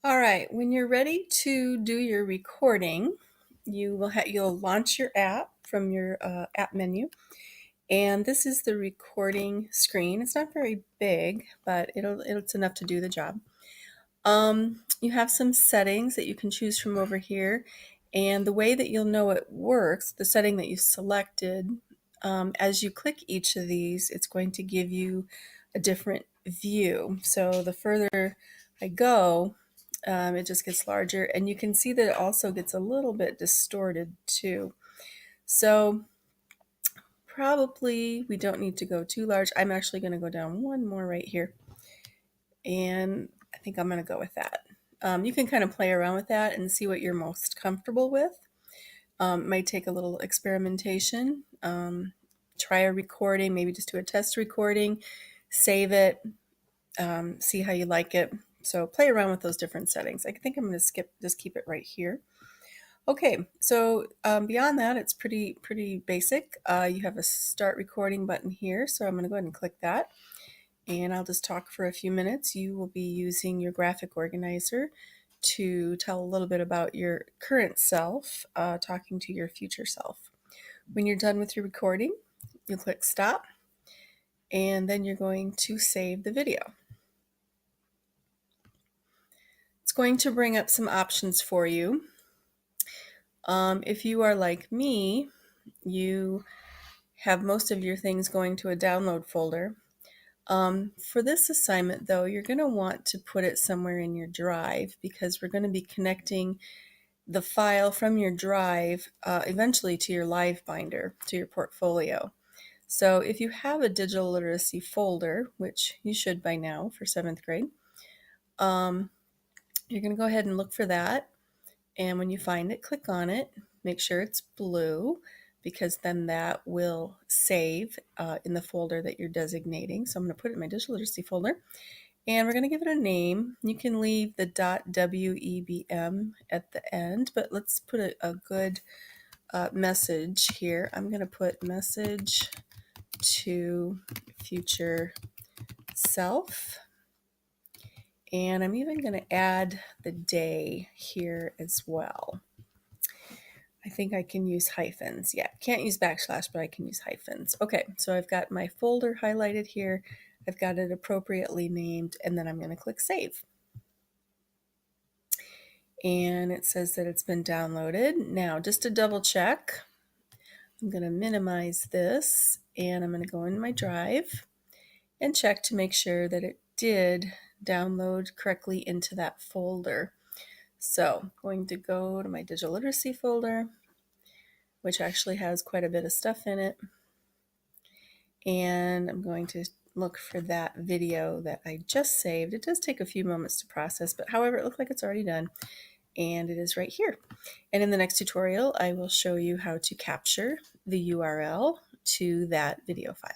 All right, when you're ready to do your recording, you'll launch your app from your app menu, and this is the recording screen. It's not very big, but it's enough to do the job. You have some settings that you can choose from over here, and the way that you'll know it works, the setting that you selected, as you click each of these, it's going to give you a different view. So the further I go, it just gets larger, and you can see that it also gets a little bit distorted too. So probably we don't need to go too large. I'm actually going to go down one more right here, and I think I'm going to go with that. You can kind of play around with that and see what you're most comfortable with. It might take a little experimentation. Try a recording, maybe just do a test recording, save it, see how you like it. So play around with those different settings. I think I'm going to just keep it right here. Okay, so beyond that, it's pretty basic. You have a start recording button here, so I'm going to go ahead and click that. And I'll just talk for a few minutes. You will be using your graphic organizer to tell a little bit about your current self, talking to your future self. When you're done with your recording, you'll click stop, and then you're going to save the video. It's going to bring up some options for you. If you are like me, you have most of your things going to a download folder. For this assignment, though, you're going to want to put it somewhere in your drive because we're going to be connecting the file from your drive eventually to your LiveBinder, to your portfolio. So if you have a digital literacy folder, which you should by now for 7th grade, you're going to go ahead and look for that. And when you find it, click on it. Make sure it's blue because then that will save in the folder that you're designating. So I'm going to put it in my digital literacy folder. And we're going to give it a name. You can leave the .webm at the end, but let's put a good message here. I'm going to put message to future self. And I'm even going to add the day here as well. I think I can use hyphens. Yeah, can't use backslash, but I can use hyphens. Okay, so I've got my folder highlighted here. I've got it appropriately named, and then I'm going to click save. And it says that it's been downloaded. Now, just to double check, I'm going to minimize this, and I'm going to go in my drive and check to make sure that it did download correctly into that folder. So I'm going to go to my digital literacy folder, which actually has quite a bit of stuff in it. And I'm going to look for that video that I just saved. It does take a few moments to process, but however, it looks like it's already done. And it is right here. And in the next tutorial, I will show you how to capture the URL to that video file.